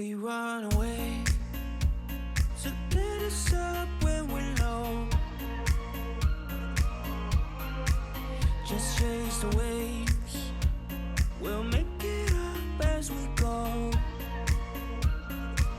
we run away, so let us up when we're low. Just chase the waves, we'll make it up as we go.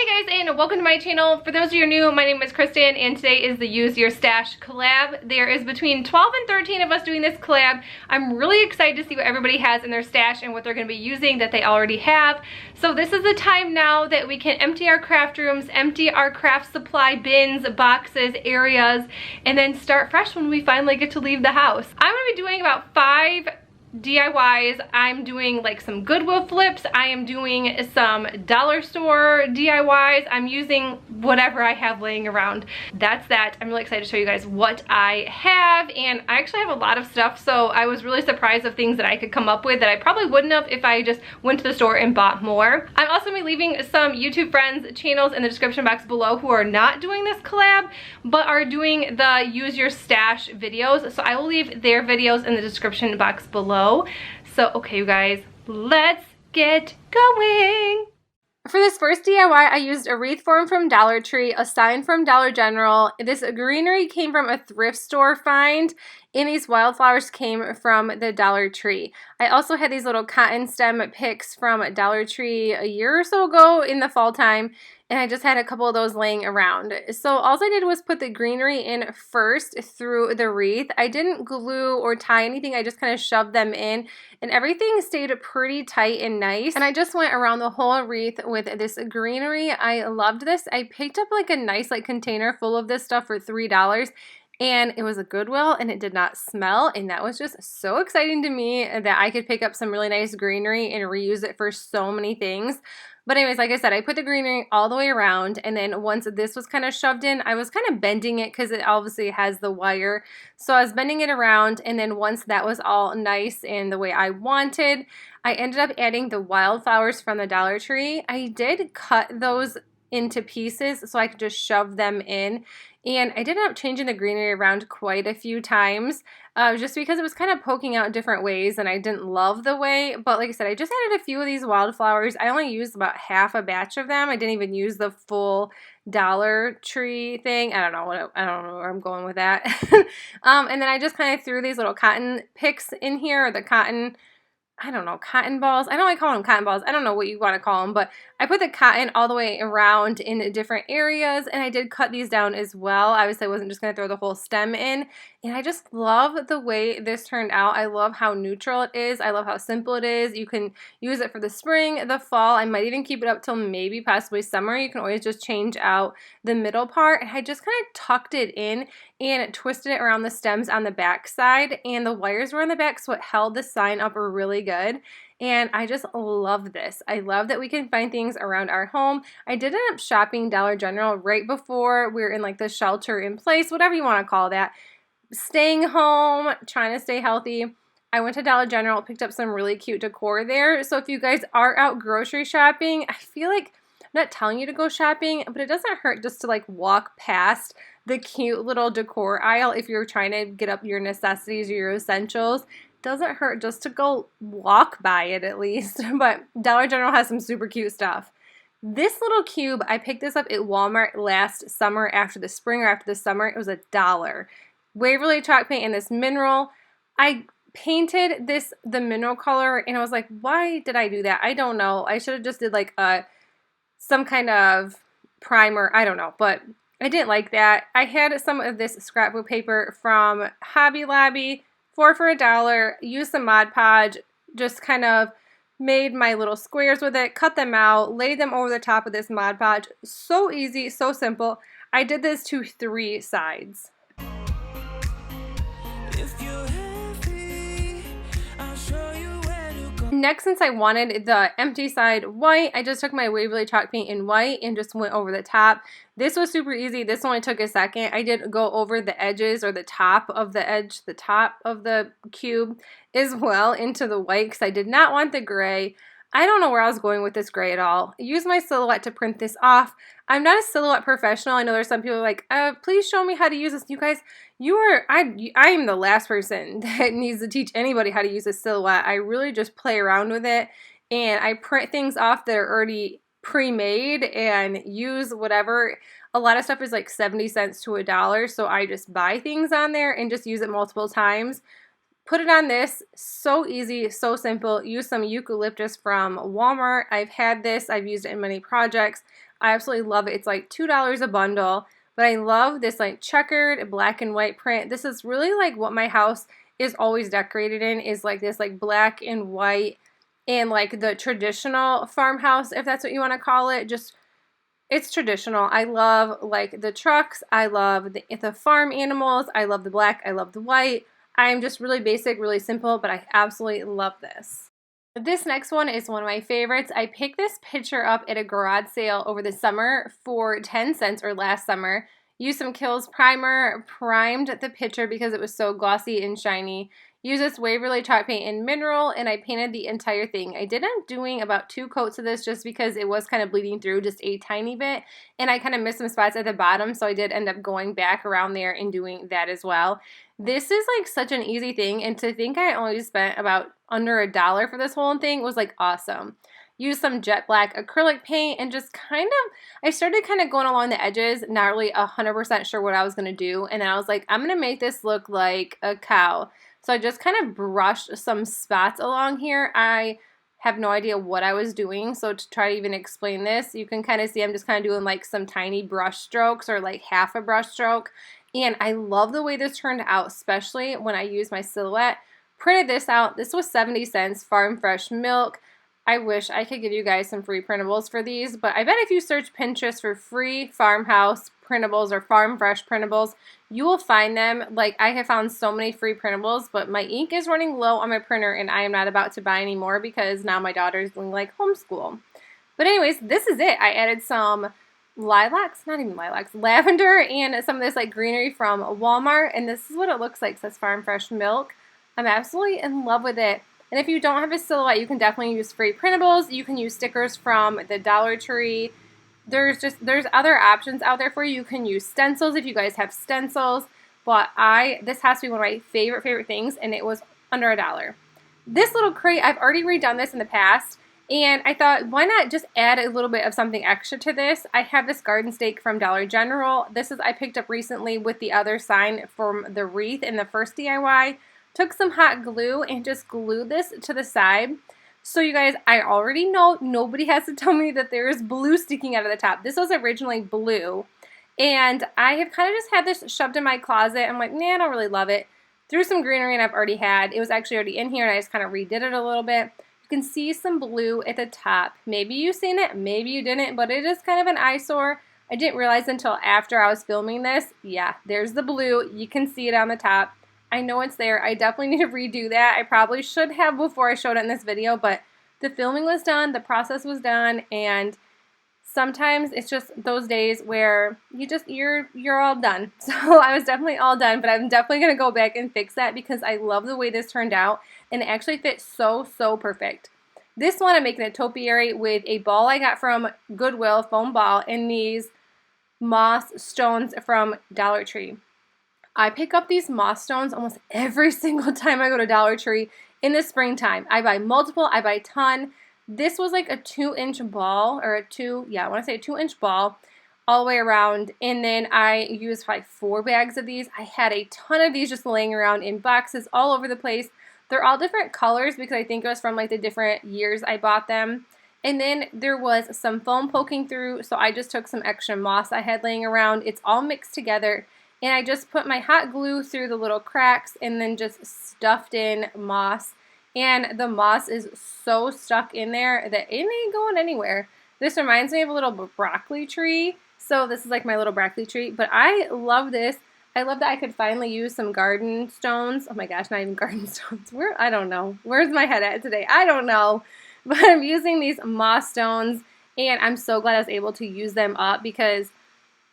Hey guys, and welcome to my channel. For those of you who are new, my name is Kristen, and today is the Use Your Stash collab. There is between 12 and 13 of us doing this collab. I'm really excited to see what everybody has in their stash and what they're going to be using that they already have. So this is the time now that we can empty our craft rooms, empty our craft supply bins, boxes, areas, and then start fresh when we finally get to leave the house. I'm going to be doing about 5 DIYs. I'm doing like some Goodwill flips. I am doing some dollar store DIYs. I'm using whatever I have laying around. That's that. I'm really excited to show you guys what I have, and I actually have a lot of stuff, so I was really surprised of things that I could come up with that I probably wouldn't have if I just went to the store and bought more. I'm also going to be leaving some YouTube friends channels in the description box below who are not doing this collab but are doing the Use Your Stash videos, so I will leave their videos in the description box below. So okay, you guys, let's get going. For this first DIY, I used a wreath form from Dollar Tree, a sign from Dollar General. This greenery came from a thrift store find, and these wildflowers came from the Dollar Tree. I also had these little cotton stem picks from Dollar Tree a year or so ago in the fall time, and I just had a couple of those laying around. So all I did was put the greenery in first through the wreath. I didn't glue or tie anything, I just kind of shoved them in, and everything stayed pretty tight and nice. And I just went around the whole wreath with this greenery. I loved this. I picked up like a nice container full of this stuff for $3. And it was a Goodwill, and it did not smell, and that was just so exciting to me that I could pick up some really nice greenery and reuse it for so many things. But anyways, like I said, I put the greenery all the way around, and then once this was kind of shoved in, I was kind of bending it because it obviously has the wire. So I was bending it around, and then once that was all nice and the way I wanted, I ended up adding the wildflowers from the Dollar Tree. I did cut those into pieces so I could just shove them in, and I did end up changing the greenery around quite a few times just because it was kind of poking out different ways and I didn't love the way. But like I said, I just added a few of these wildflowers. I only used about half a batch of them. I didn't even use the full Dollar Tree thing. I don't know where I'm going with that. And then I just kind of threw these little cotton picks in here, or the cotton, I don't know, cotton balls. I don't like calling them cotton balls. I don't know what you want to call them, but I put the cotton all the way around in different areas, and I did cut these down as well. Obviously, I wasn't just going to throw the whole stem in, and I just love the way this turned out. I love how neutral it is. I love how simple it is. You can use it for the spring, the fall. I might even keep it up till maybe possibly summer. You can always just change out the middle part, and I just kind of tucked it in and twisted it around the stems on the back side, and the wires were on the back, so it held the sign up really good. And I just love this. I love that we can find things around our home. I did end up shopping Dollar General right before we were in like the shelter in place, whatever you want to call that. Staying home, trying to stay healthy. I went to Dollar General, picked up some really cute decor there. So if you guys are out grocery shopping, I feel like, I'm not telling you to go shopping, but it doesn't hurt just to like walk past the cute little decor aisle if you're trying to get up your necessities or your essentials. Doesn't hurt just to go walk by it at least. But Dollar General has some super cute stuff. This little cube, I picked this up at Walmart last summer after the spring or after the summer. It was $1. Waverly chalk paint and this mineral. I painted this the mineral color, and I was like, why did I do that? I don't know. I should have just did like some kind of primer. I don't know, but I didn't like that. I had some of this scrapbook paper from Hobby Lobby. 4 for $1, used some Mod Podge, just kind of made my little squares with it, cut them out, laid them over the top of this Mod Podge. So easy, so simple. I did this to 3 sides. If you're heavy, I'll show you where to go. Next, since I wanted the empty side white, I just took my Waverly chalk paint in white and just went over the top. This was super easy. This only took a second. I did go over the edges, or the top of the edge, the top of the cube as well into the white because I did not want the gray. I don't know where I was going with this gray at all. I used my Silhouette to print this off. I'm not a Silhouette professional. I know there's some people like, please show me how to use this. You guys, I am the last person that needs to teach anybody how to use a Silhouette. I really just play around with it, and I print things off that are already pre-made and use whatever. A lot of stuff is like 70 cents to $1, so I just buy things on there and just use it multiple times. Put it on this, so easy, so simple. Use some eucalyptus from Walmart. I've had this, I've used it in many projects. I absolutely love it. It's like $2 a bundle, but I love this like checkered black and white print. This is really like what my house is always decorated in, is like this like black and white and like the traditional farmhouse, if that's what you want to call it. Just, it's traditional. I love like the trucks. I love the farm animals. I love the black. I love the white. I'm just really basic, really simple, but I absolutely love this. This next one is one of my favorites. I picked this picture up at a garage sale over the summer for 10 cents, or last summer. Used some Kills primer, primed the picture because it was so glossy and shiny. Used this Waverly chalk paint in mineral, and I painted the entire thing. I did end up doing about 2 coats of this just because it was kind of bleeding through just a tiny bit, and I kind of missed some spots at the bottom, so I did end up going back around there and doing that as well. This is like such an easy thing, and to think I only spent about under $1 for this whole thing was like awesome. Used some jet black acrylic paint and just kind of, I started kind of going along the edges, not really 100% sure what I was going to do, and then I was like, I'm going to make this look like a cow. So I just kind of brushed some spots along here. I have no idea what I was doing, so to try to even explain this, you can kind of see I'm just kind of doing like some tiny brush strokes, or like half a brush stroke. And I love the way this turned out, especially when I used my silhouette. Printed this out. This was 70 cents, farm fresh milk. I wish I could give you guys some free printables for these, but I bet if you search Pinterest for free farmhouse printables or farm fresh printables, you will find them. Like, I have found so many free printables, but my ink is running low on my printer, and I am not about to buy any more because now my daughter is doing like homeschool. But anyways, this is it. I added some lilacs, not even lilacs, lavender, and some of this like greenery from Walmart, and this is what it looks like. It says farm fresh milk. I'm absolutely in love with it. And if you don't have a silhouette, you can definitely use free printables. You can use stickers from the Dollar Tree. There's other options out there for you. You can use stencils if you guys have stencils. But this has to be one of my favorite things, and it was under $1. This little crate, I've already redone this in the past, and I thought, why not just add a little bit of something extra to this? I have this garden stake from Dollar General. I picked up recently with the other sign from the Wreath in the first DIY. Took some hot glue and just glued this to the side. So you guys, I already know nobody has to tell me that there is blue sticking out of the top. This was originally blue, and I have kind of just had this shoved in my closet. I'm like, nah, I don't really love it. Threw some greenery and I've already had. It was actually already in here, and I just kind of redid it a little bit. You can see some blue at the top. Maybe you've seen it, maybe you didn't, but it is kind of an eyesore. I didn't realize until after I was filming this. Yeah, there's the blue. You can see it on the top. I know it's there. I definitely need to redo that. I probably should have before I showed it in this video, but the filming was done, the process was done, and sometimes it's just those days where you're all done. So I was definitely all done, but I'm definitely going to go back and fix that because I love the way this turned out, and it actually fits so perfect. This one I'm making a topiary with a ball I got from Goodwill, foam ball, and these moss stones from Dollar Tree. I pick up these moss stones almost every single time I go to Dollar Tree in the springtime. I buy multiple, I buy a ton. This was like a 2-inch ball, or I want to say a 2-inch ball all the way around. And then I used like 4 bags of these. I had a ton of these just laying around in boxes all over the place. They're all different colors because I think it was from like the different years I bought them. And then there was some foam poking through, so I just took some extra moss I had laying around. It's all mixed together. And I just put my hot glue through the little cracks and then just stuffed in moss. And the moss is so stuck in there that it ain't going anywhere. This reminds me of a little broccoli tree. So this is like my little broccoli tree. But I love this. I love that I could finally use some garden stones. Oh my gosh, not even garden stones. I don't know. Where's my head at today? I don't know. But I'm using these moss stones. And I'm so glad I was able to use them up because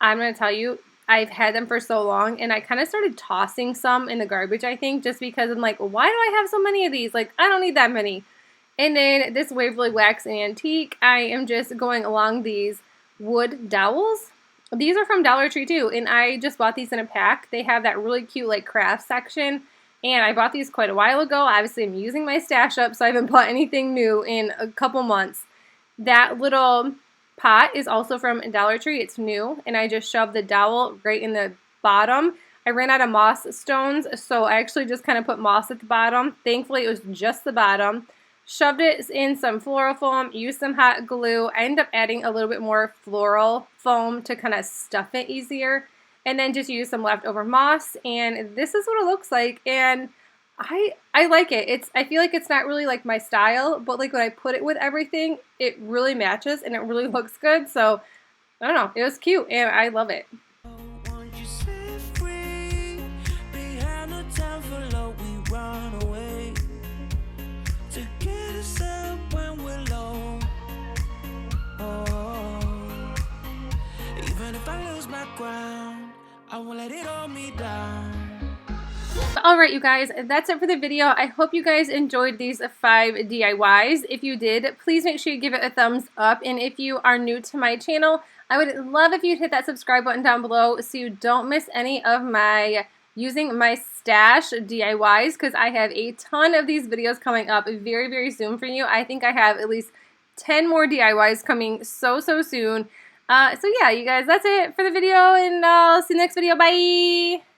I'm going to tell you, I've had them for so long, and I kind of started tossing some in the garbage, I think, just because I'm like, why do I have so many of these? Like, I don't need that many. And then this Waverly Wax Antique, I am just going along these wood dowels. These are from Dollar Tree too, and I just bought these in a pack. They have that really cute like craft section, and I bought these quite a while ago. Obviously, I'm using my stash up, so I haven't bought anything new in a couple months. That little pot is also from Dollar Tree. It's new, and I just shoved the dowel right in the bottom. I ran out of moss stones, so I actually just kind of put moss at the bottom. Thankfully, it was just the bottom. Shoved it in some floral foam, used some hot glue. I ended up adding a little bit more floral foam to kind of stuff it easier. And then just used some leftover moss, and this is what it looks like. And I like it. I feel like it's not really like my style, but like when I put it with everything, it really matches and it really looks good. So I don't know, it was cute and I love it. Won't you set free? Behind the town full of we run away to get us up when we're low. Oh, even if I lose my ground, I won't let it hold me down. Alright you guys, that's it for the video. I hope you guys enjoyed these 5 DIYs. If you did, please make sure you give it a thumbs up. And if you are new to my channel, I would love if you'd hit that subscribe button down below so you don't miss any of my using my stash DIYs, because I have a ton of these videos coming up very, very soon for you. I think I have at least 10 more DIYs coming so soon. So yeah, you guys, that's it for the video, and I'll see you next video. Bye!